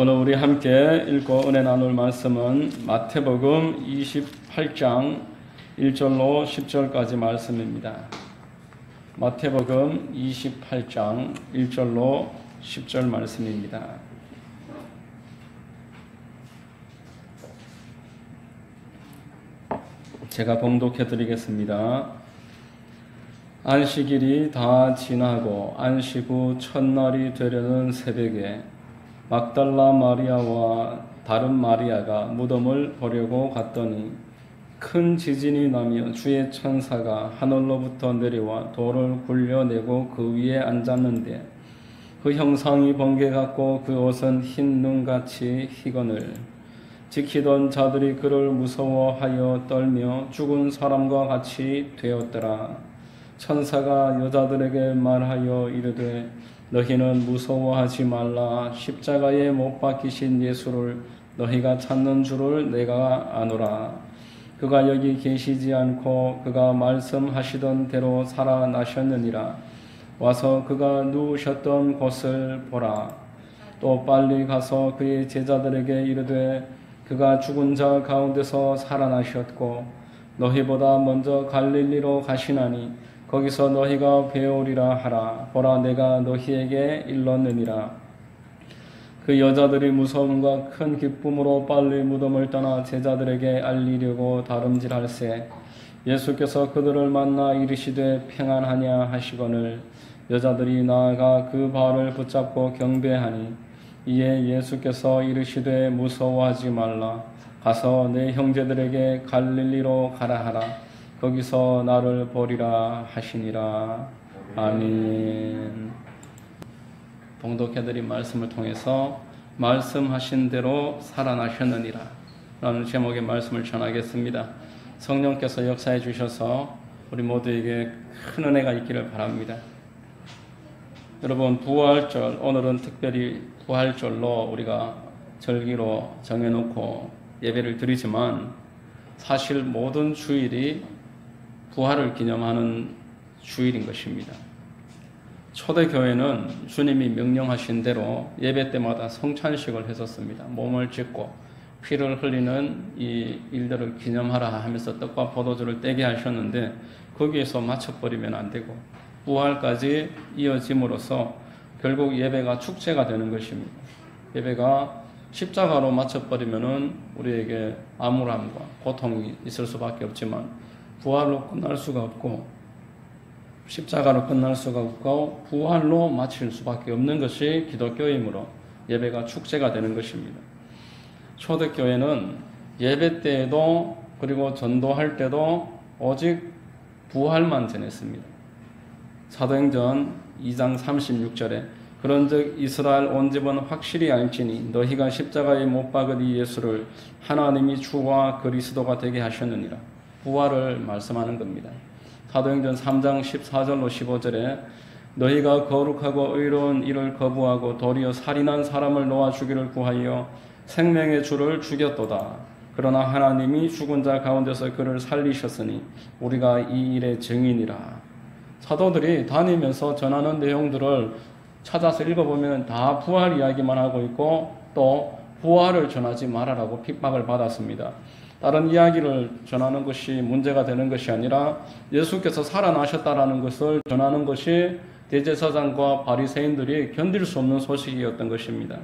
오늘 우리 함께 읽고 은혜 나눌 말씀은 마태복음 28장 1절로 10절까지 말씀입니다. 마태복음 28장 1절로 10절 말씀입니다. 제가 봉독해 드리겠습니다. 안식일이 다 지나고 안식 후 첫날이 되려는 새벽에 막달라 마리아와 다른 마리아가 무덤을 보려고 갔더니 큰 지진이 나며 주의 천사가 하늘로부터 내려와 돌을 굴려내고 그 위에 앉았는데 그 형상이 번개 같고 그 옷은 흰 눈같이 희거늘 지키던 자들이 그를 무서워하여 떨며 죽은 사람과 같이 되었더라. 천사가 여자들에게 말하여 이르되 너희는 무서워하지 말라. 십자가에 못 박히신 예수를 너희가 찾는 줄을 내가 아노라. 그가 여기 계시지 않고 그가 말씀하시던 대로 살아나셨느니라. 와서 그가 누우셨던 곳을 보라. 또 빨리 가서 그의 제자들에게 이르되 그가 죽은 자 가운데서 살아나셨고 너희보다 먼저 갈릴리로 가시나니 거기서 너희가 배우리라 하라. 보라, 내가 너희에게 일렀느니라. 그 여자들이 무서움과 큰 기쁨으로 빨리 무덤을 떠나 제자들에게 알리려고 다름질할세 예수께서 그들을 만나 이르시되 평안하냐 하시거늘 여자들이 나아가 그 발을 붙잡고 경배하니 이에 예수께서 이르시되 무서워하지 말라. 가서 내 형제들에게 갈릴리로 가라 하라. 거기서 나를 보리라 하시니라. 아멘. 봉독해드린 말씀을 통해서 말씀하신 대로 살아나셨느니라 라는 제목의 말씀을 전하겠습니다. 성령께서 역사해 주셔서 우리 모두에게 큰 은혜가 있기를 바랍니다. 여러분, 부활절, 오늘은 특별히 부활절로 우리가 절기로 정해놓고 예배를 드리지만 사실 모든 주일이 부활을 기념하는 주일인 것입니다. 초대교회는 주님이 명령하신 대로 예배 때마다 성찬식을 했었습니다. 몸을 찢고 피를 흘리는 이 일들을 기념하라 하면서 떡과 포도주를 떼게 하셨는데 거기에서 맞춰버리면 안 되고 부활까지 이어짐으로써 결국 예배가 축제가 되는 것입니다. 예배가 십자가로 맞춰버리면 우리에게 암울함과 고통이 있을 수밖에 없지만 부활로 끝날 수가 없고 십자가로 끝날 수가 없고 부활로 마칠 수밖에 없는 것이 기독교이므로 예배가 축제가 되는 것입니다. 초대교회는 예배 때에도 그리고 전도할 때도 오직 부활만 전했습니다. 사도행전 2장 36절에 그런즉 이스라엘 온 집은 확실히 알지니 너희가 십자가에 못 박으니 예수를 하나님이 주와 그리스도가 되게 하셨느니라. 부활을 말씀하는 겁니다. 사도행전 3장 14절로 15절에 너희가 거룩하고 의로운 일을 거부하고 도리어 살인한 사람을 놓아 주기를 구하여 생명의 주를 죽였도다. 그러나 하나님이 죽은 자 가운데서 그를 살리셨으니 우리가 이 일의 증인이라. 사도들이 다니면서 전하는 내용들을 찾아서 읽어보면 다 부활 이야기만 하고 있고 또 부활을 전하지 말아라고 핍박을 받았습니다. 다른 이야기를 전하는 것이 문제가 되는 것이 아니라 예수께서 살아나셨다라는 것을 전하는 것이 대제사장과 바리새인들이 견딜 수 없는 소식이었던 것입니다.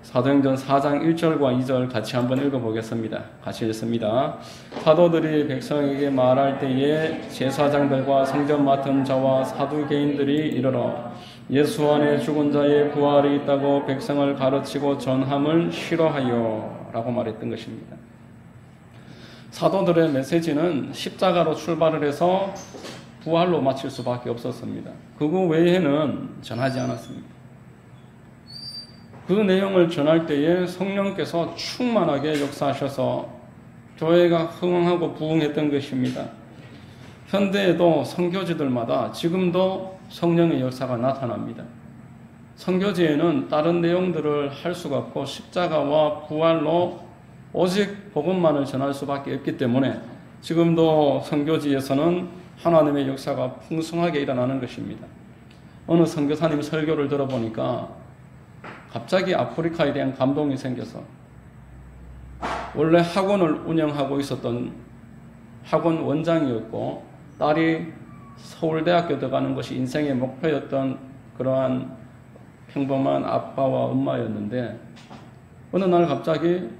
사도행전 4장 1절과 2절 같이 한번 읽어보겠습니다. 같이 읽습니다. 사도들이 백성에게 말할 때에 제사장들과 성전 맡은 자와 사두개인들이 이르러 예수 안에 죽은 자의 부활이 있다고 백성을 가르치고 전함을 싫어하여 라고 말했던 것입니다. 사도들의 메시지는 십자가로 출발을 해서 부활로 마칠 수밖에 없었습니다. 그거 외에는 전하지 않았습니다. 그 내용을 전할 때에 성령께서 충만하게 역사하셔서 교회가 흥황하고 부흥했던 것입니다. 현대에도 선교지들마다 지금도 성령의 역사가 나타납니다. 선교지에는 다른 내용들을 할 수가 없고 십자가와 부활로 오직 복음만을 전할 수밖에 없기 때문에 지금도 선교지에서는 하나님의 역사가 풍성하게 일어나는 것입니다. 어느 선교사님 설교를 들어보니까 갑자기 아프리카에 대한 감동이 생겨서 원래 학원을 운영하고 있었던 학원 원장이었고 딸이 서울대학교 들어가는 것이 인생의 목표였던 그러한 평범한 아빠와 엄마였는데 어느 날 갑자기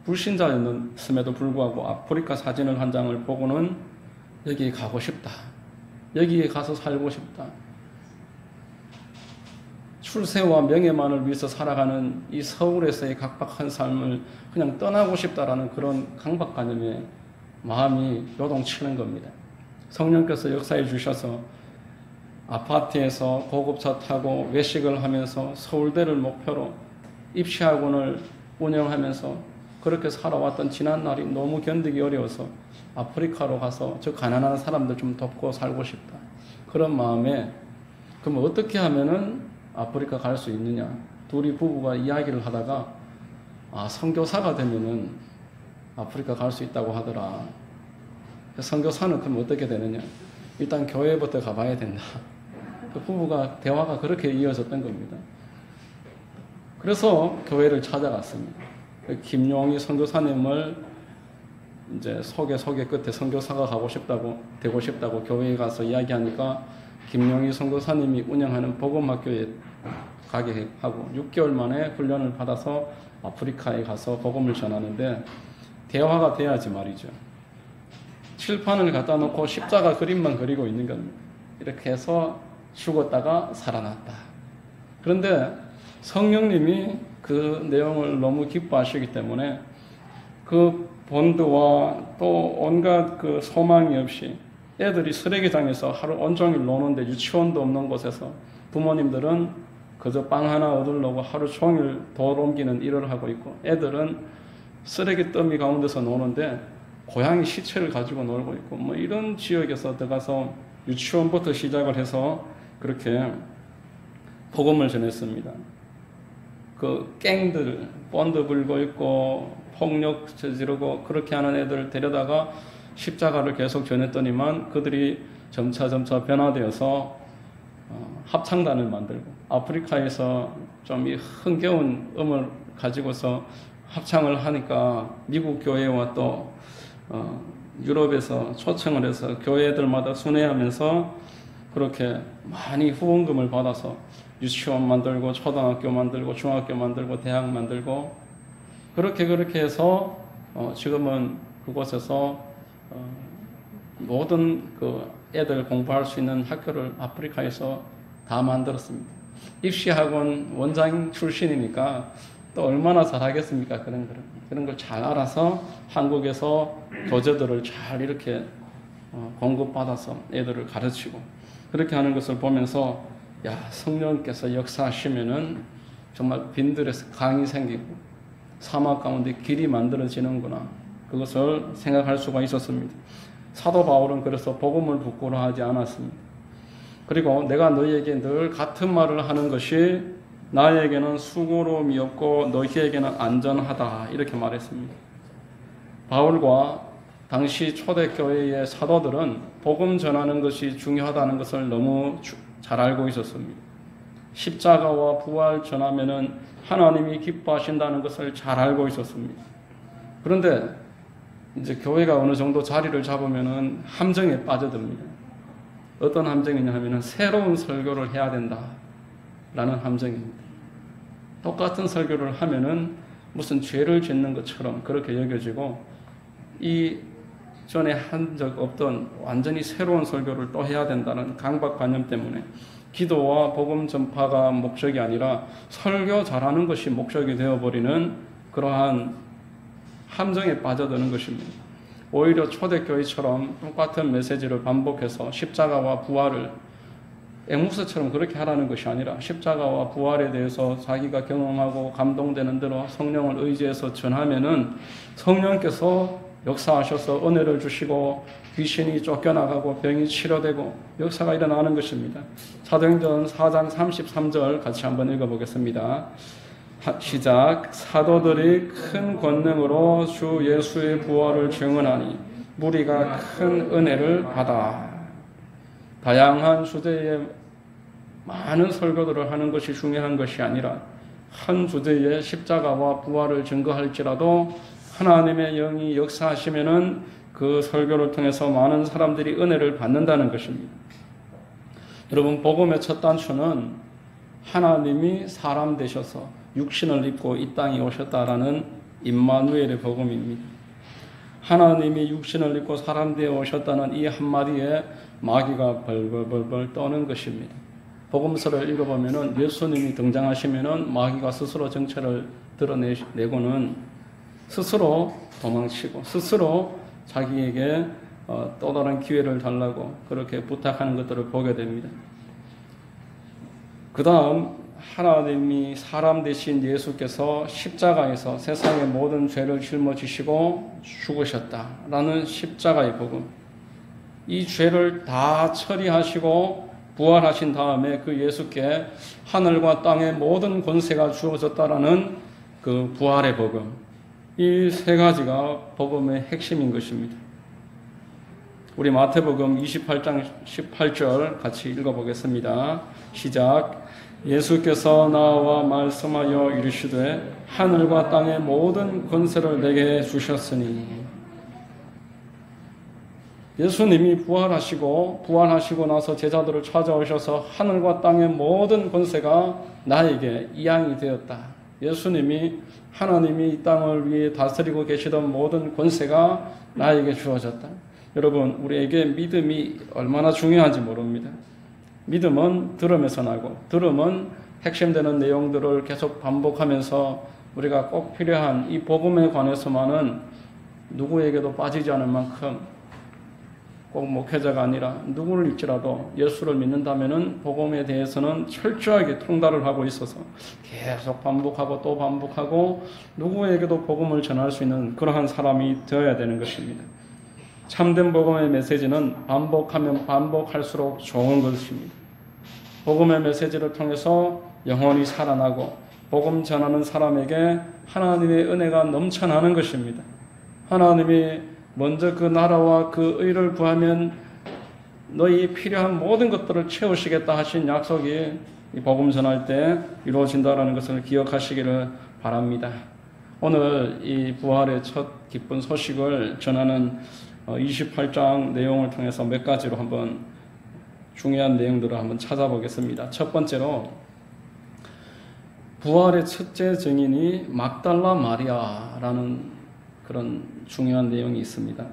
불신자였음에도 불구하고 아프리카 사진을 한 장을 보고는 여기 가고 싶다. 여기에 가서 살고 싶다. 출세와 명예만을 위해서 살아가는 이 서울에서의 각박한 삶을 그냥 떠나고 싶다라는 그런 강박관념에 마음이 요동치는 겁니다. 성령께서 역사해 주셔서 아파트에서 고급차 타고 외식을 하면서 서울대를 목표로 입시학원을 운영하면서 그렇게 살아왔던 지난 날이 너무 견디기 어려워서 아프리카로 가서 저 가난한 사람들 좀 돕고 살고 싶다. 그런 마음에 그럼 어떻게 하면은 아프리카 갈 수 있느냐. 둘이 부부가 이야기를 하다가 선교사가 되면은 아프리카 갈 수 있다고 하더라. 선교사는 그럼 어떻게 되느냐. 일단 교회부터 가봐야 된다. 그 부부가 대화가 그렇게 이어졌던 겁니다. 그래서 교회를 찾아갔습니다. 김용희 선교사님을 이제 소개 끝에 선교사가 되고 싶다고 교회에 가서 이야기하니까 김용희 선교사님이 운영하는 복음학교에 가게 하고 6개월 만에 훈련을 받아서 아프리카에 가서 복음을 전하는데 대화가 돼야지 말이죠. 칠판을 갖다 놓고 십자가 그림만 그리고 있는 겁니다. 이렇게 해서 죽었다가 살아났다. 그런데 성령님이 그 내용을 너무 기뻐하시기 때문에 그 본드와 또 온갖 그 소망이 없이 애들이 쓰레기장에서 하루 온종일 노는데 유치원도 없는 곳에서 부모님들은 그저 빵 하나 얻으려고 하루 종일 돌 옮기는 일을 하고 있고 애들은 쓰레기 더미 가운데서 노는데 고양이 시체를 가지고 놀고 있고 뭐 이런 지역에서 들어가서 유치원부터 시작을 해서 그렇게 복음을 전했습니다. 그 갱들 본드 불고 있고 폭력 저지르고 그렇게 하는 애들 데려다가 십자가를 계속 전했더니만 그들이 점차 변화되어서 합창단을 만들고 아프리카에서 좀 이 흥겨운 음을 가지고서 합창을 하니까 미국 교회와 또 유럽에서 초청을 해서 교회들마다 순회하면서 그렇게 많이 후원금을 받아서 유치원 만들고 초등학교 만들고 중학교 만들고 대학 만들고 그렇게 해서 지금은 그곳에서 모든 그 애들 공부할 수 있는 학교를 아프리카에서 다 만들었습니다. 입시학원 원장 출신이니까 또 얼마나 잘하겠습니까? 그런 걸 잘 알아서 한국에서 교재들을 잘 이렇게 공급받아서 애들을 가르치고 그렇게 하는 것을 보면서 성령께서 역사하시면은 정말 빈들에서 강이 생기고 사막 가운데 길이 만들어지는구나. 그것을 생각할 수가 있었습니다. 사도 바울은 그래서 복음을 부끄러워하지 않았습니다. 그리고 내가 너희에게 늘 같은 말을 하는 것이 나에게는 수고로움이 없고 너희에게는 안전하다 이렇게 말했습니다. 바울과 당시 초대교회의 사도들은 복음 전하는 것이 중요하다는 것을 너무 잘 알고 있었습니다. 십자가와 부활 전하면은 하나님이 기뻐하신다는 것을 잘 알고 있었습니다. 그런데 이제 교회가 어느 정도 자리를 잡으면은 함정에 빠져듭니다. 어떤 함정이냐 하면은 새로운 설교를 해야 된다라는 함정입니다. 똑같은 설교를 하면은 무슨 죄를 짓는 것처럼 그렇게 여겨지고 이 전에 한 적 없던 완전히 새로운 설교를 또 해야 된다는 강박관념 때문에 기도와 복음 전파가 목적이 아니라 설교 잘하는 것이 목적이 되어버리는 그러한 함정에 빠져드는 것입니다. 오히려 초대교회처럼 똑같은 메시지를 반복해서 십자가와 부활을 앵무새처럼 그렇게 하라는 것이 아니라 십자가와 부활에 대해서 자기가 경험하고 감동되는 대로 성령을 의지해서 전하면은 성령께서 역사하셔서 은혜를 주시고 귀신이 쫓겨나가고 병이 치료되고 역사가 일어나는 것입니다. 사도행전 4장 33절 같이 한번 읽어보겠습니다. 시작. 사도들이 큰 권능으로 주 예수의 부활을 증언하니 무리가 큰 은혜를 받아. 다양한 주제에 많은 설교들을 하는 것이 중요한 것이 아니라 한 주제에 십자가와 부활을 증거할지라도 하나님의 영이 역사하시면은 그 설교를 통해서 많은 사람들이 은혜를 받는다는 것입니다. 여러분, 복음의 첫 단추는 하나님이 사람 되셔서 육신을 입고 이 땅에 오셨다라는 임마누엘의 복음입니다. 하나님이 육신을 입고 사람 되어 오셨다는 이 한마디에 마귀가 벌벌벌 떠는 것입니다. 복음서를 읽어보면은 예수님이 등장하시면은 마귀가 스스로 정체를 드러내고는 스스로 도망치고 스스로 자기에게 또 다른 기회를 달라고 그렇게 부탁하는 것들을 보게 됩니다. 그 다음 하나님이 사람 되신 예수께서 십자가에서 세상의 모든 죄를 짊어지시고 죽으셨다라는 십자가의 복음. 이 죄를 다 처리하시고 부활하신 다음에 그 예수께 하늘과 땅의 모든 권세가 주어졌다라는 그 부활의 복음. 이 세 가지가 복음의 핵심인 것입니다. 우리 마태복음 28장 18절 같이 읽어보겠습니다. 시작. 예수께서 나와 말씀하여 이르시되 하늘과 땅의 모든 권세를 내게 주셨으니. 예수님이 부활하시고 나서 제자들을 찾아오셔서 하늘과 땅의 모든 권세가 나에게 이양이 되었다. 예수님이 하나님이 이 땅을 위해 다스리고 계시던 모든 권세가 나에게 주어졌다. 여러분, 우리에게 믿음이 얼마나 중요한지 모릅니다. 믿음은 들음에서 나고 들음은 핵심되는 내용들을 계속 반복하면서 우리가 꼭 필요한 이 복음에 관해서만은 누구에게도 빠지지 않을 만큼 꼭 목회자가 아니라 누구를 일지라도 예수를 믿는다면은 복음에 대해서는 철저하게 통달을 하고 있어서 계속 반복하고 또 반복하고 누구에게도 복음을 전할 수 있는 그러한 사람이 되어야 되는 것입니다. 참된 복음의 메시지는 반복하면 반복할수록 좋은 것입니다. 복음의 메시지를 통해서 영혼이 살아나고 복음 전하는 사람에게 하나님의 은혜가 넘쳐나는 것입니다. 하나님이 먼저 그 나라와 그 의를 구하면 너희 필요한 모든 것들을 채우시겠다 하신 약속이 이 복음 전할 때 이루어진다는 것을 기억하시기를 바랍니다. 오늘 이 부활의 첫 기쁜 소식을 전하는 28장 내용을 통해서 몇 가지로 한번 중요한 내용들을 한번 찾아보겠습니다. 첫 번째로 부활의 첫째 증인이 막달라 마리아라는 그런 중요한 내용이 있습니다.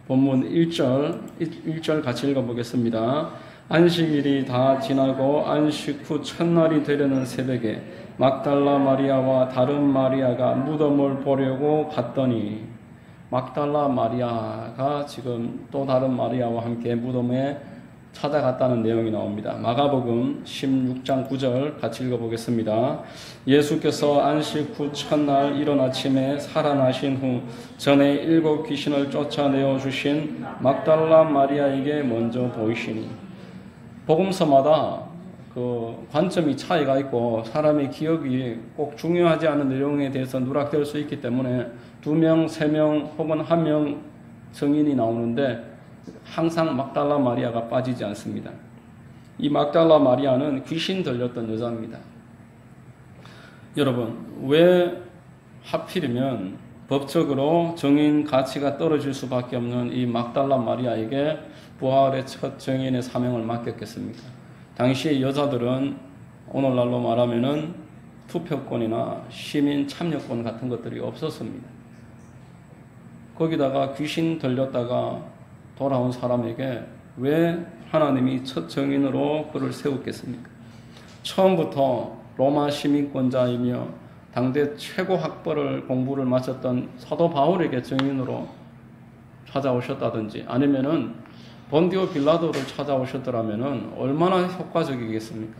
본문 1절 같이 읽어보겠습니다. 안식일이 다 지나고 안식 후 첫날이 되려는 새벽에 막달라 마리아와 다른 마리아가 무덤을 보려고 갔더니, 막달라 마리아가 지금 또 다른 마리아와 함께 무덤에 찾아갔다는 내용이 나옵니다. 마가복음 16장 9절 같이 읽어보겠습니다. 예수께서 안식 후 첫날 이른 아침에 살아나신 후 전에 7 귀신을 쫓아내어 주신 막달라 마리아에게 먼저 보이시니. 복음서마다 그 관점이 차이가 있고 사람의 기억이 꼭 중요하지 않은 내용에 대해서 누락될 수 있기 때문에 2명, 3명 혹은 1명 증인이 나오는데 항상 막달라 마리아가 빠지지 않습니다. 이 막달라 마리아는 귀신 들렸던 여자입니다. 여러분, 왜 하필이면 법적으로 증인 가치가 떨어질 수밖에 없는 이 막달라 마리아에게 부활의 첫 증인의 사명을 맡겼겠습니까? 당시 여자들은 오늘날로 말하면은 투표권이나 시민 참여권 같은 것들이 없었습니다. 거기다가 귀신 들렸다가 돌아온 사람에게 왜 하나님이 첫 증인으로 그를 세웠겠습니까? 처음부터 로마 시민권자이며 당대 최고 학벌을 공부를 마쳤던 사도 바울에게 증인으로 찾아오셨다든지 아니면은 본디오 빌라도를 찾아오셨더라면은 얼마나 효과적이겠습니까?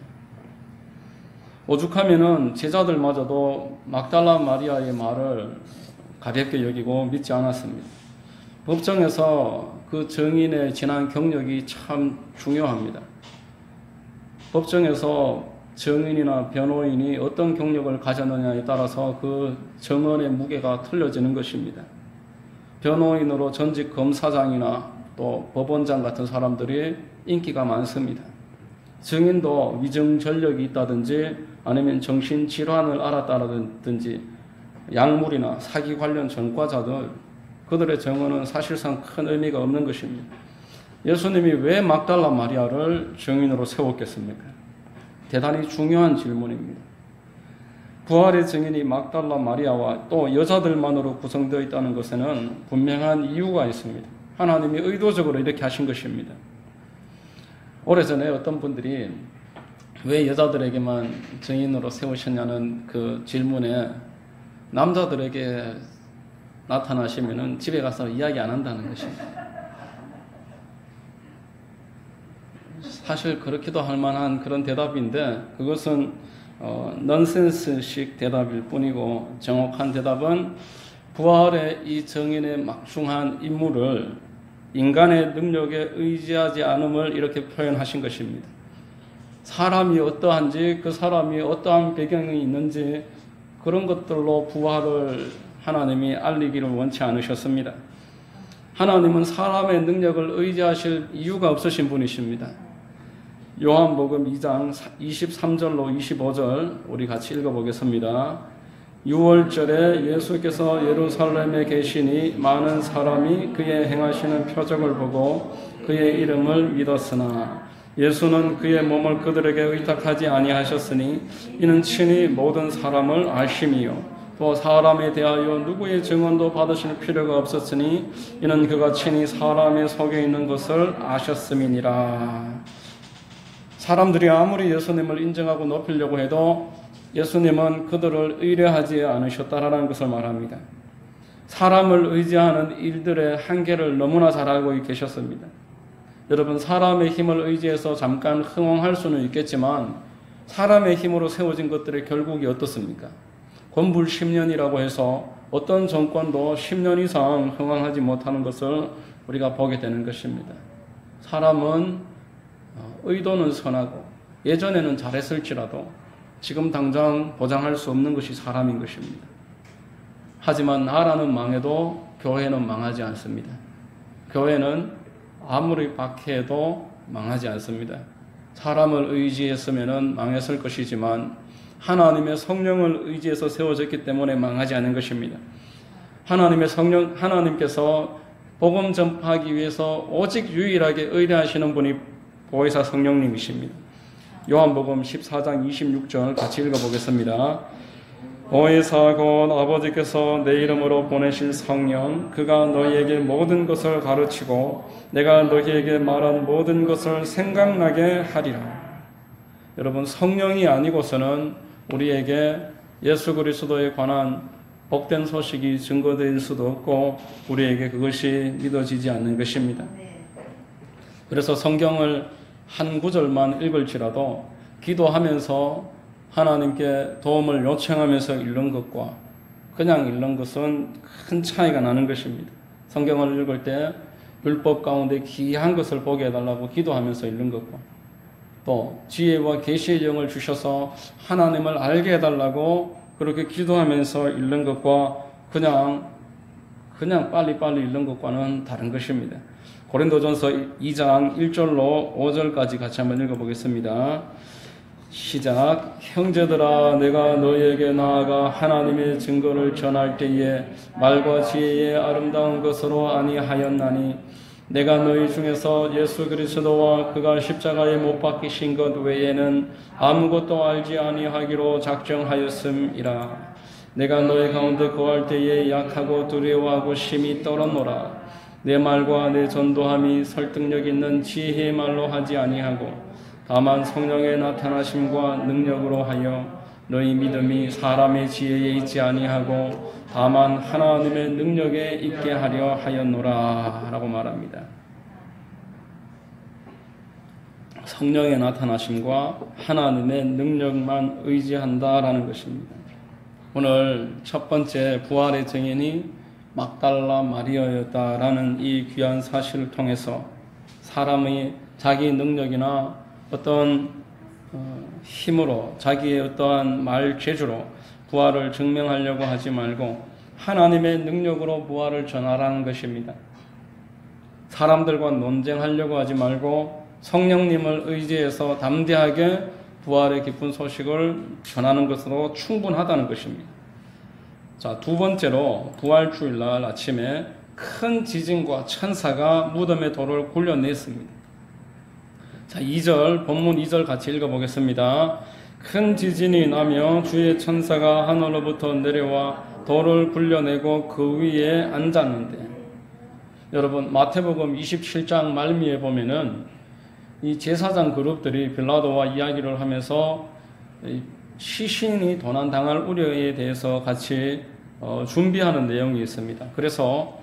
오죽하면은 제자들마저도 막달라 마리아의 말을 가볍게 여기고 믿지 않았습니다. 법정에서 그 증인의 지난 경력이 참 중요합니다. 법정에서 증인이나 변호인이 어떤 경력을 가졌느냐에 따라서 그 증언의 무게가 틀려지는 것입니다. 변호인으로 전직 검사장이나 또 법원장 같은 사람들이 인기가 많습니다. 증인도 위증 전력이 있다든지 아니면 정신질환을 앓았다든지 약물이나 사기 관련 전과자들, 그들의 증언은 사실상 큰 의미가 없는 것입니다. 예수님이 왜 막달라 마리아를 증인으로 세웠겠습니까? 대단히 중요한 질문입니다. 부활의 증인이 막달라 마리아와 또 여자들만으로 구성되어 있다는 것에는 분명한 이유가 있습니다. 하나님이 의도적으로 이렇게 하신 것입니다. 오래전에 어떤 분들이 왜 여자들에게만 증인으로 세우셨냐는 그 질문에 남자들에게 나타나시면은 집에 가서 이야기 안 한다는 것입니다. 사실 그렇기도 할 만한 그런 대답인데 그것은 넌센스식 대답일 뿐이고, 정확한 대답은 부활의 이 증인의 막중한 임무를 인간의 능력에 의지하지 않음을 이렇게 표현하신 것입니다. 사람이 어떠한지, 그 사람이 어떠한 배경이 있는지 그런 것들로 부활을 하나님이 알리기를 원치 않으셨습니다. 하나님은 사람의 능력을 의지하실 이유가 없으신 분이십니다. 요한복음 2장 23절로 25절 우리 같이 읽어보겠습니다. 6월절에 예수께서 예루살렘에 계시니 많은 사람이 그의 행하시는 표적을 보고 그의 이름을 믿었으나 예수는 그의 몸을 그들에게 의탁하지 아니하셨으니 이는 친히 모든 사람을 아심이요 또 사람에 대하여 누구의 증언도 받으실 필요가 없었으니 이는 그가 친히 사람의 속에 있는 것을 아셨음이니라. 사람들이 아무리 예수님을 인정하고 높이려고 해도 예수님은 그들을 의뢰하지 않으셨다라는 것을 말합니다. 사람을 의지하는 일들의 한계를 너무나 잘 알고 계셨습니다. 여러분, 사람의 힘을 의지해서 잠깐 흥황할 수는 있겠지만 사람의 힘으로 세워진 것들의 결국이 어떻습니까? 권불 10년이라고 해서 어떤 정권도 10년 이상 흥황하지 못하는 것을 우리가 보게 되는 것입니다. 사람은 의도는 선하고 예전에는 잘했을지라도 지금 당장 보장할 수 없는 것이 사람인 것입니다. 하지만 나라는 망해도 교회는 망하지 않습니다. 교회는 아무리 박해해도 망하지 않습니다. 사람을 의지했으면 망했을 것이지만 하나님의 성령을 의지해서 세워졌기 때문에 망하지 않은 것입니다. 하나님의 성령, 하나님께서 복음 전파하기 위해서 오직 유일하게 의뢰하시는 분이 보혜사 성령님이십니다. 요한복음 14장 26절 같이 읽어보겠습니다. 보혜사 곧 아버지께서 내 이름으로 보내실 성령, 그가 너희에게 모든 것을 가르치고 내가 너희에게 말한 모든 것을 생각나게 하리라. 여러분, 성령이 아니고서는 우리에게 예수 그리스도에 관한 복된 소식이 증거될 수도 없고 우리에게 그것이 믿어지지 않는 것입니다. 그래서 성경을 한 구절만 읽을지라도 기도하면서 하나님께 도움을 요청하면서 읽는 것과 그냥 읽는 것은 큰 차이가 나는 것입니다. 성경을 읽을 때 율법 가운데 귀한 것을 보게 해달라고 기도하면서 읽는 것과 또 지혜와 계시의 영을 주셔서 하나님을 알게 해달라고 그렇게 기도하면서 읽는 것과 그냥 빨리빨리 읽는 것과는 다른 것입니다. 고린도전서 2장 1절로 5절까지 같이 한번 읽어보겠습니다. 시작. 형제들아, 내가 너희에게 나아가 하나님의 증거를 전할 때에 말과 지혜의 아름다운 것으로 아니하였나니 내가 너희 중에서 예수 그리스도와 그가 십자가에 못 박히신 것 외에는 아무것도 알지 아니하기로 작정하였음이라. 내가 너희 가운데 거할 때에 약하고 두려워하고 심히 떨었노라. 내 말과 내 전도함이 설득력 있는 지혜의 말로 하지 아니하고 다만 성령의 나타나심과 능력으로 하여 너희 믿음이 사람의 지혜에 있지 아니하고 다만 하나님의 능력에 있게 하려 하였노라 라고 말합니다. 성령의 나타나심과 하나님의 능력만 의지한다라는 것입니다. 오늘 첫 번째 부활의 증인이 막달라 마리아였다라는 이 귀한 사실을 통해서 사람이 자기 능력이나 어떤 힘으로 자기의 어떠한 말 재주로 부활을 증명하려고 하지 말고 하나님의 능력으로 부활을 전하라는 것입니다. 사람들과 논쟁하려고 하지 말고 성령님을 의지해서 담대하게 부활의 기쁜 소식을 전하는 것으로 충분하다는 것입니다. 자, 두 번째로 부활주일날 아침에 큰 지진과 천사가 무덤의 돌을 굴려냈습니다. 자, 2절, 본문 2절 같이 읽어보겠습니다. 큰 지진이 나며 주의 천사가 하늘로부터 내려와 돌을 굴려내고 그 위에 앉았는데, 여러분 마태복음 27장 말미에 보면은 이 제사장 그룹들이 빌라도와 이야기를 하면서 시신이 도난당할 우려에 대해서 같이 준비하는 내용이 있습니다. 그래서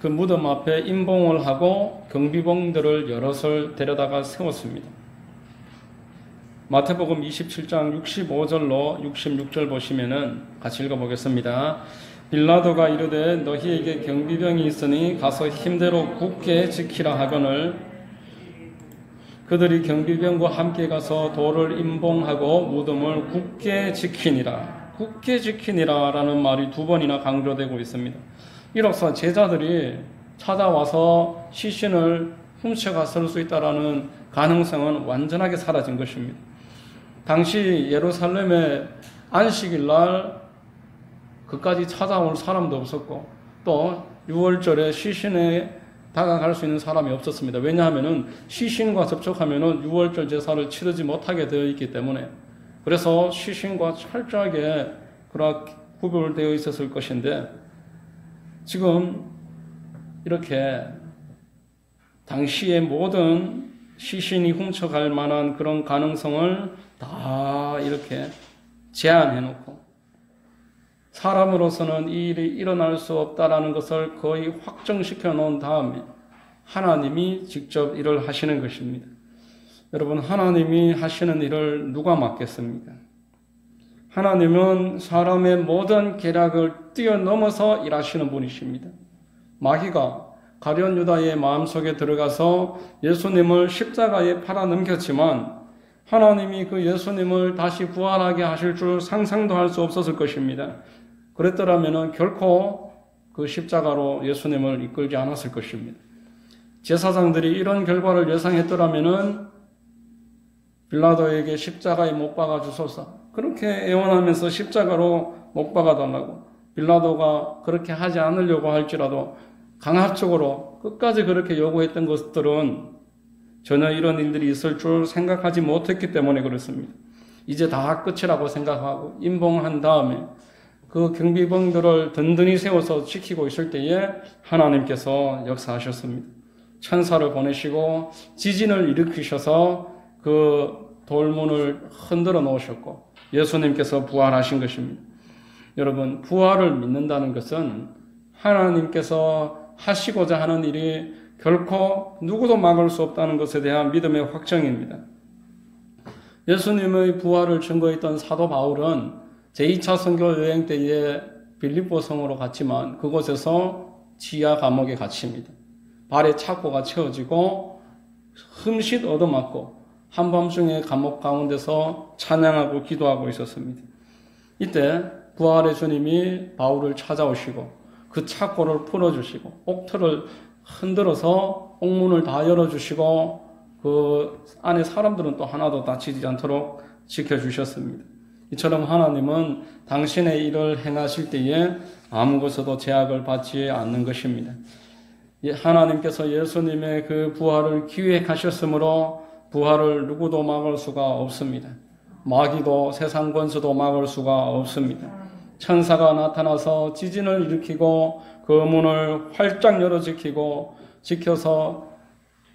그 무덤 앞에 임봉을 하고 경비병들을 여럿을 데려다가 세웠습니다. 마태복음 27장 65절로 66절 보시면은 같이 읽어보겠습니다. 빌라도가 이르되 너희에게 경비병이 있으니 가서 힘대로 굳게 지키라 하거늘 그들이 경비병과 함께 가서 돌을 임봉하고 무덤을 굳게 지키니라. 굳게 지키니라 라는 말이 두 번이나 강조되고 있습니다. 이로써 제자들이 찾아와서 시신을 훔쳐갔을 수 있다는 가능성은 완전하게 사라진 것입니다. 당시 예루살렘의 안식일 날 그까지 찾아올 사람도 없었고 또 6월절에 시신에 다가갈 수 있는 사람이 없었습니다. 왜냐하면 시신과 접촉하면 6월절 제사를 치르지 못하게 되어 있기 때문에, 그래서 시신과 철저하게 그렇게 구별되어 있었을 것인데, 지금 이렇게 당시의 모든 시신이 훔쳐갈 만한 그런 가능성을 다 이렇게 제한해 놓고 사람으로서는 이 일이 일어날 수 없다라는 것을 거의 확정시켜 놓은 다음에 하나님이 직접 일을 하시는 것입니다. 여러분, 하나님이 하시는 일을 누가 막겠습니까? 하나님은 사람의 모든 계략을 뛰어넘어서 일하시는 분이십니다. 마귀가 가룟 유다의 마음속에 들어가서 예수님을 십자가에 팔아넘겼지만 하나님이 그 예수님을 다시 부활하게 하실 줄 상상도 할 수 없었을 것입니다. 그랬더라면 결코 그 십자가로 예수님을 이끌지 않았을 것입니다. 제사장들이 이런 결과를 예상했더라면 빌라도에게 십자가에 못 박아 주소서, 그렇게 애원하면서 십자가로 못 박아 달라고, 빌라도가 그렇게 하지 않으려고 할지라도 강압적으로 끝까지 그렇게 요구했던 것들은 전혀 이런 일들이 있을 줄 생각하지 못했기 때문에 그렇습니다. 이제 다 끝이라고 생각하고 임봉한 다음에 그 경비병들을 든든히 세워서 지키고 있을 때에 하나님께서 역사하셨습니다. 천사를 보내시고 지진을 일으키셔서 그 돌문을 흔들어 놓으셨고 예수님께서 부활하신 것입니다. 여러분, 부활을 믿는다는 것은 하나님께서 하시고자 하는 일이 결코 누구도 막을 수 없다는 것에 대한 믿음의 확정입니다. 예수님의 부활을 증거했던 사도 바울은 제2차 선교 여행 때에 빌립보 성으로 갔지만 그곳에서 지하 감옥에 갇힙니다. 발에 착고가 채워지고 흠칫 얻어맞고 한밤중에 감옥 가운데서 찬양하고 기도하고 있었습니다. 이때 부활의 주님이 바울을 찾아오시고 그 착고를 풀어주시고 옥틀을 흔들어서 옥문을 다 열어주시고 그 안에 사람들은 또 하나도 다치지 않도록 지켜주셨습니다. 이처럼 하나님은 당신의 일을 행하실 때에 아무 것에도 제약을 받지 않는 것입니다. 하나님께서 예수님의 그 부활을 기획하셨으므로 부활을 누구도 막을 수가 없습니다. 마귀도 세상 권수도 막을 수가 없습니다. 천사가 나타나서 지진을 일으키고 그 문을 활짝 열어 지켜서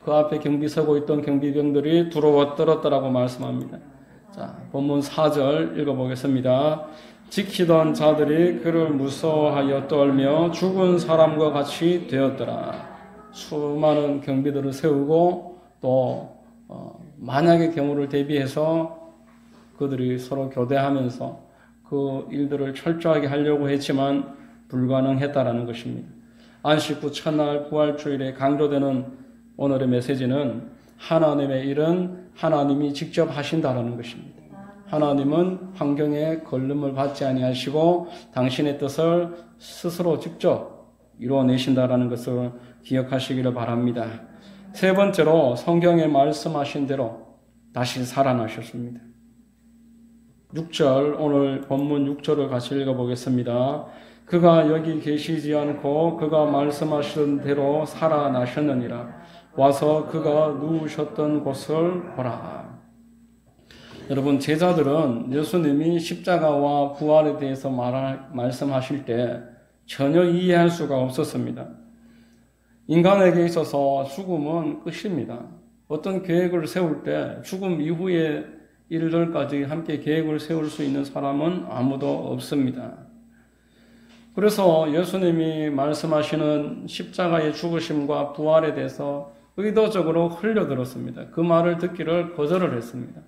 그 앞에 경비 서고 있던 경비병들이 두려워 떨었더라고 말씀합니다. 자, 본문 4절 읽어보겠습니다. 지키던 자들이 그를 무서워하여 떨며 죽은 사람과 같이 되었더라. 수많은 경비들을 세우고 또 만약의 경우를 대비해서 그들이 서로 교대하면서 그 일들을 철저하게 하려고 했지만 불가능했다라는 것입니다. 안식 후 첫날 부활주일에 강조되는 오늘의 메시지는 하나님의 일은 하나님이 직접 하신다라는 것입니다. 하나님은 환경에 걸림을 받지 아니하시고 당신의 뜻을 스스로 직접 이루어내신다라는 것을 기억하시기를 바랍니다. 세 번째로 성경에 말씀하신 대로 다시 살아나셨습니다. 6절, 오늘 본문 6절을 같이 읽어보겠습니다. 그가 여기 계시지 않고 그가 말씀하신 대로 살아나셨느니라. 와서 그가 누우셨던 곳을 보라. 여러분, 제자들은 예수님이 십자가와 부활에 대해서 말씀하실 때 전혀 이해할 수가 없었습니다. 인간에게 있어서 죽음은 끝입니다. 어떤 계획을 세울 때 죽음 이후의 일들까지 함께 계획을 세울 수 있는 사람은 아무도 없습니다. 그래서 예수님이 말씀하시는 십자가의 죽으심과 부활에 대해서 의도적으로 흘려들었습니다. 그 말을 듣기를 거절을 했습니다.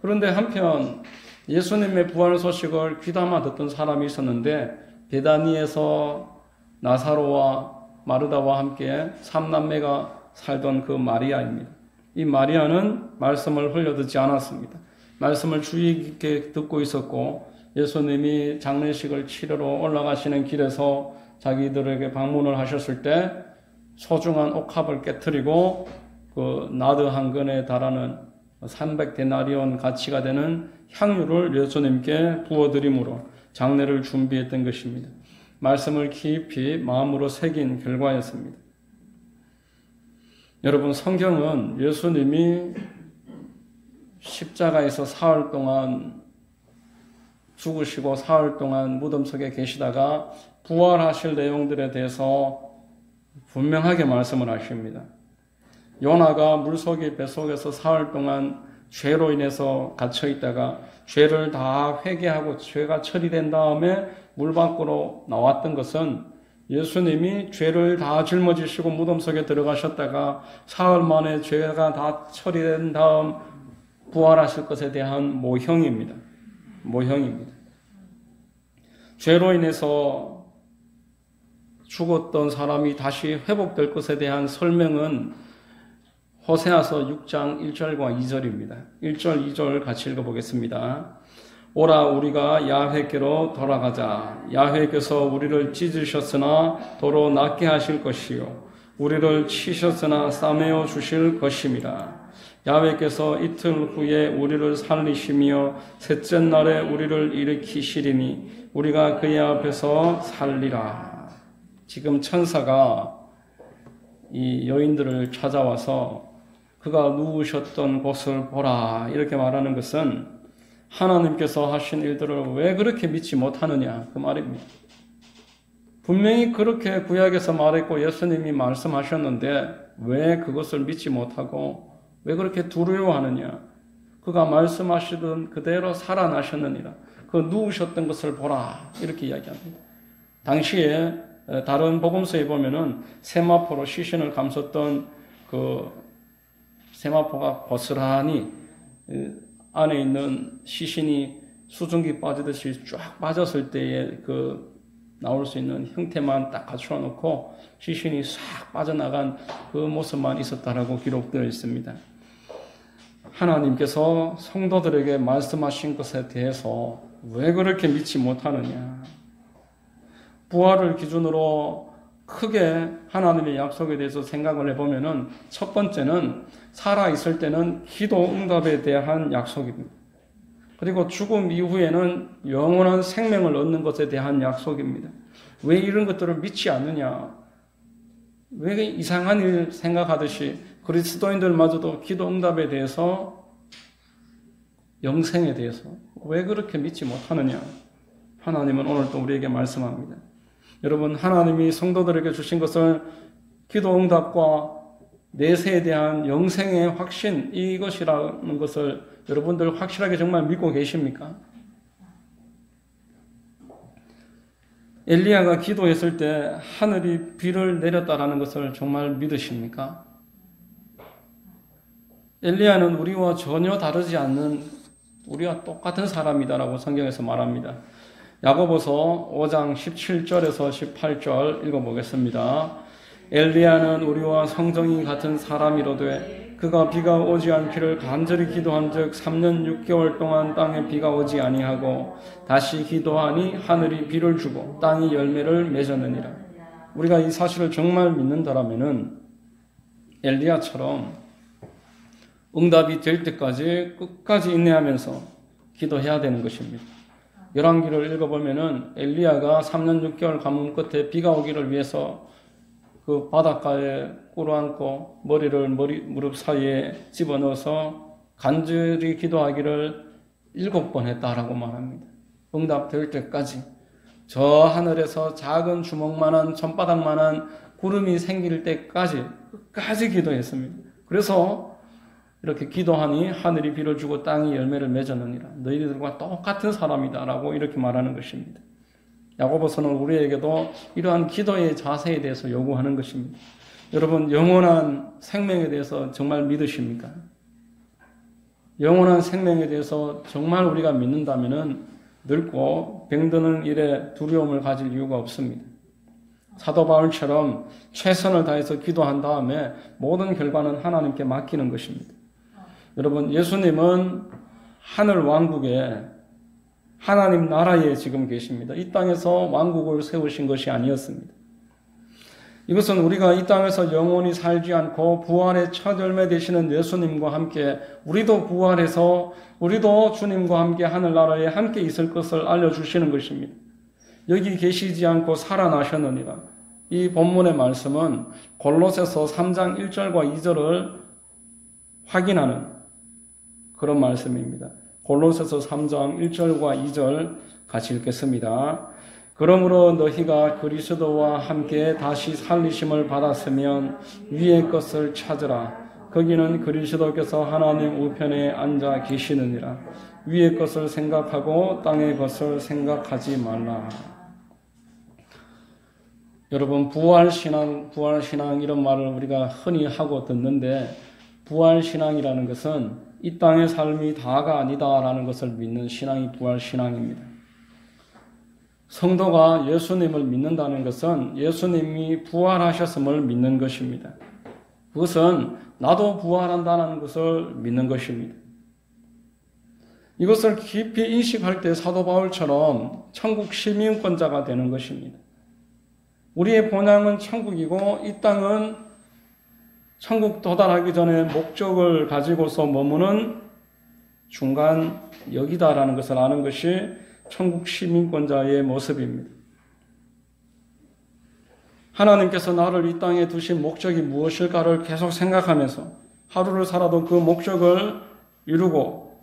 그런데 한편 예수님의 부활 소식을 귀담아 듣던 사람이 있었는데 베다니에서 나사로와 마르다와 함께 삼남매가 살던 그 마리아입니다. 이 마리아는 말씀을 흘려듣지 않았습니다. 말씀을 주의 깊게 듣고 있었고 예수님이 장례식을 치르러 올라가시는 길에서 자기들에게 방문을 하셨을 때 소중한 옥합을 깨트리고 그 나드 한 근에 달하는 300데나리온 가치가 되는 향유를 예수님께 부어드림으로 장례를 준비했던 것입니다. 말씀을 깊이 마음으로 새긴 결과였습니다. 여러분, 성경은 예수님이 십자가에서 사흘 동안 죽으시고 사흘 동안 무덤 속에 계시다가 부활하실 내용들에 대해서 분명하게 말씀을 하십니다. 요나가 물속의 뱃속에서 사흘 동안 죄로 인해서 갇혀 있다가 죄를 다 회개하고 죄가 처리된 다음에 물 밖으로 나왔던 것은 예수님이 죄를 다 짊어지시고 무덤 속에 들어가셨다가 사흘 만에 죄가 다 처리된 다음 부활하실 것에 대한 모형입니다. 모형입니다. 죄로 인해서 죽었던 사람이 다시 회복될 것에 대한 설명은 호세아서 6장 1절과 2절입니다. 1절, 2절 같이 읽어보겠습니다. 오라 우리가 야훼께로 돌아가자. 야훼께서 우리를 찢으셨으나 도로 낫게 하실 것이요 우리를 치셨으나 싸매어 주실 것임이라. 야훼께서 이틀 후에 우리를 살리시며 셋째 날에 우리를 일으키시리니 우리가 그의 앞에서 살리라. 지금 천사가 이 여인들을 찾아와서 그가 누우셨던 곳을 보라 이렇게 말하는 것은 하나님께서 하신 일들을 왜 그렇게 믿지 못하느냐 그 말입니다. 분명히 그렇게 구약에서 말했고 예수님이 말씀하셨는데 왜 그것을 믿지 못하고 왜 그렇게 두려워하느냐. 그가 말씀하시던 그대로 살아나셨느니라. 그 누우셨던 것을 보라 이렇게 이야기합니다. 당시에 다른 복음서에 보면은 세마포로 시신을 감쌌던 그 세마포가 고스란히 안에 있는 시신이 수증기 빠지듯이 쫙 빠졌을 때에 그 나올 수 있는 형태만 딱 갖추어 놓고 시신이 싹 빠져나간 그 모습만 있었다라고 기록되어 있습니다. 하나님께서 성도들에게 말씀하신 것에 대해서 왜 그렇게 믿지 못하느냐. 부활을 기준으로 크게 하나님의 약속에 대해서 생각을 해보면은 첫 번째는 살아있을 때는 기도 응답에 대한 약속입니다. 그리고 죽음 이후에는 영원한 생명을 얻는 것에 대한 약속입니다. 왜 이런 것들을 믿지 않느냐? 왜 이상한 일 생각하듯이 그리스도인들마저도 기도 응답에 대해서 영생에 대해서 왜 그렇게 믿지 못하느냐? 하나님은 오늘 또 우리에게 말씀합니다. 여러분, 하나님이 성도들에게 주신 것을 기도 응답과 내세에 대한 영생의 확신 이것이라는 것을 여러분들 확실하게 정말 믿고 계십니까? 엘리야가 기도했을 때 하늘이 비를 내렸다라는 것을 정말 믿으십니까? 엘리야는 우리와 전혀 다르지 않는 우리와 똑같은 사람이다라고 성경에서 말합니다. 야고보서 5장 17절에서 18절 읽어보겠습니다. 엘리야는 우리와 성정이 같은 사람이로되 그가 비가 오지 않기를 간절히 기도한 즉 3년 6개월 동안 땅에 비가 오지 아니하고 다시 기도하니 하늘이 비를 주고 땅이 열매를 맺었느니라. 우리가 이 사실을 정말 믿는다라면은 엘리야처럼 응답이 될 때까지 끝까지 인내하면서 기도해야 되는 것입니다. 열왕기를 읽어보면은 엘리야가 3년 6개월 가뭄 끝에 비가 오기를 위해서 그 바닷가에 꿇어앉고 머리를 무릎 사이에 집어넣어서 간절히 기도하기를 7번 했다라고 말합니다. 응답될 때까지 저 하늘에서 작은 주먹만한 손바닥만한 구름이 생길 때까지 끝까지 기도했습니다. 그래서 이렇게 기도하니 하늘이 비를 주고 땅이 열매를 맺었느니라. 너희들과 똑같은 사람이다 라고 이렇게 말하는 것입니다. 야고보서는 우리에게도 이러한 기도의 자세에 대해서 요구하는 것입니다. 여러분, 영원한 생명에 대해서 정말 믿으십니까? 영원한 생명에 대해서 정말 우리가 믿는다면 늙고 병드는 일에 두려움을 가질 이유가 없습니다. 사도 바울처럼 최선을 다해서 기도한 다음에 모든 결과는 하나님께 맡기는 것입니다. 여러분, 예수님은 하늘 왕국에 하나님 나라에 지금 계십니다. 이 땅에서 왕국을 세우신 것이 아니었습니다. 이것은 우리가 이 땅에서 영원히 살지 않고 부활의 첫 열매 되시는 예수님과 함께 우리도 부활해서 우리도 주님과 함께 하늘나라에 함께 있을 것을 알려주시는 것입니다. 여기 계시지 않고 살아나셨느니라. 이 본문의 말씀은 골로새서 3장 1절과 2절을 확인하는 그런 말씀입니다. 골로새서 3장 1절과 2절 같이 읽겠습니다. 그러므로 너희가 그리스도와 함께 다시 살리심을 받았으면 위의 것을 찾으라. 거기는 그리스도께서 하나님 우편에 앉아 계시느니라. 위의 것을 생각하고 땅의 것을 생각하지 말라. 여러분, 부활신앙 이런 말을 우리가 흔히 하고 듣는데 부활신앙이라는 것은 이 땅의 삶이 다가 아니다라는 것을 믿는 신앙이 부활신앙입니다. 성도가 예수님을 믿는다는 것은 예수님이 부활하셨음을 믿는 것입니다. 그것은 나도 부활한다는 것을 믿는 것입니다. 이것을 깊이 인식할 때 사도 바울처럼 천국 시민권자가 되는 것입니다. 우리의 본향은 천국이고 이 땅은 천국 도달하기 전에 목적을 가지고서 머무는 중간 역이다라는 것을 아는 것이 천국 시민권자의 모습입니다. 하나님께서 나를 이 땅에 두신 목적이 무엇일까를 계속 생각하면서 하루를 살아도 그 목적을 이루고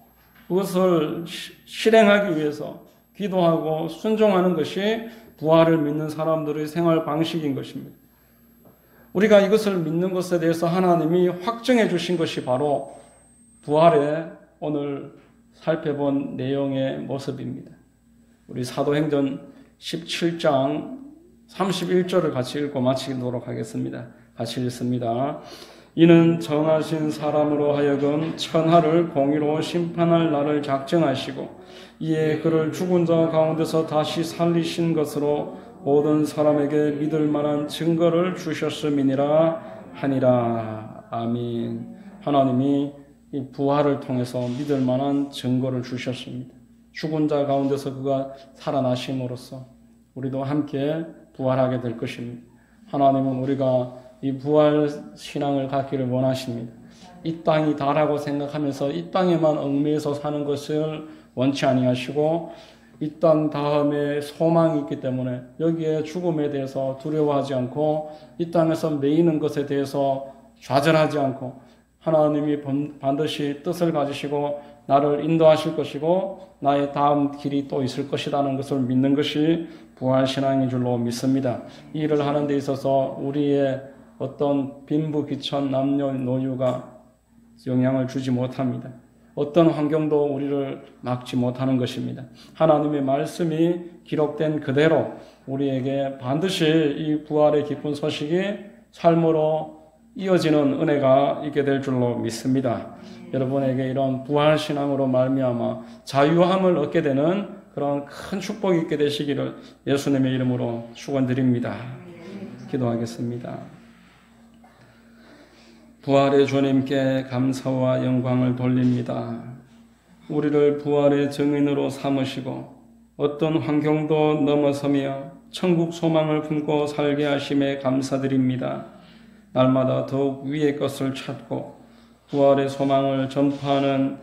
그것을 실행하기 위해서 기도하고 순종하는 것이 부활을 믿는 사람들의 생활 방식인 것입니다. 우리가 이것을 믿는 것에 대해서 하나님이 확정해 주신 것이 바로 부활의 오늘 살펴본 내용의 모습입니다. 우리 사도행전 17장 31절을 같이 읽고 마치도록 하겠습니다. 같이 읽습니다. 이는 정하신 사람으로 하여금 천하를 공의로 심판할 날을 작정하시고 이에 그를 죽은 자 가운데서 다시 살리신 것으로 모든 사람에게 믿을 만한 증거를 주셨음이니라 하니라. 아멘. 하나님이 이 부활을 통해서 믿을 만한 증거를 주셨습니다. 죽은 자 가운데서 그가 살아나심으로써 우리도 함께 부활하게 될 것입니다. 하나님은 우리가 이 부활 신앙을 갖기를 원하십니다. 이 땅이 다라고 생각하면서 이 땅에만 얽매여서 사는 것을 원치 아니하시고 이 땅 다음에 소망이 있기 때문에 여기에 죽음에 대해서 두려워하지 않고 이 땅에서 매이는 것에 대해서 좌절하지 않고 하나님이 반드시 뜻을 가지시고 나를 인도하실 것이고 나의 다음 길이 또 있을 것이라는 것을 믿는 것이 부활신앙인 줄로 믿습니다. 이 일을 하는 데 있어서 우리의 어떤 빈부귀천 남녀노유가 영향을 주지 못합니다. 어떤 환경도 우리를 막지 못하는 것입니다. 하나님의 말씀이 기록된 그대로 우리에게 반드시 이 부활의 기쁜 소식이 삶으로 이어지는 은혜가 있게 될 줄로 믿습니다. 여러분에게 이런 부활신앙으로 말미암아 자유함을 얻게 되는 그런 큰 축복이 있게 되시기를 예수님의 이름으로 축원드립니다. 기도하겠습니다. 부활의 주님께 감사와 영광을 돌립니다. 우리를 부활의 증인으로 삼으시고 어떤 환경도 넘어서며 천국 소망을 품고 살게 하심에 감사드립니다. 날마다 더욱 위의 것을 찾고 부활의 소망을 전파하는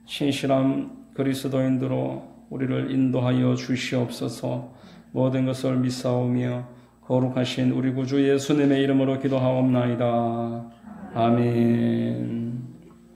신실한 그리스도인들로 우리를 인도하여 주시옵소서. 모든 것을 믿사오며 거룩하신 우리 구주 예수님의 이름으로 기도하옵나이다. 아멘.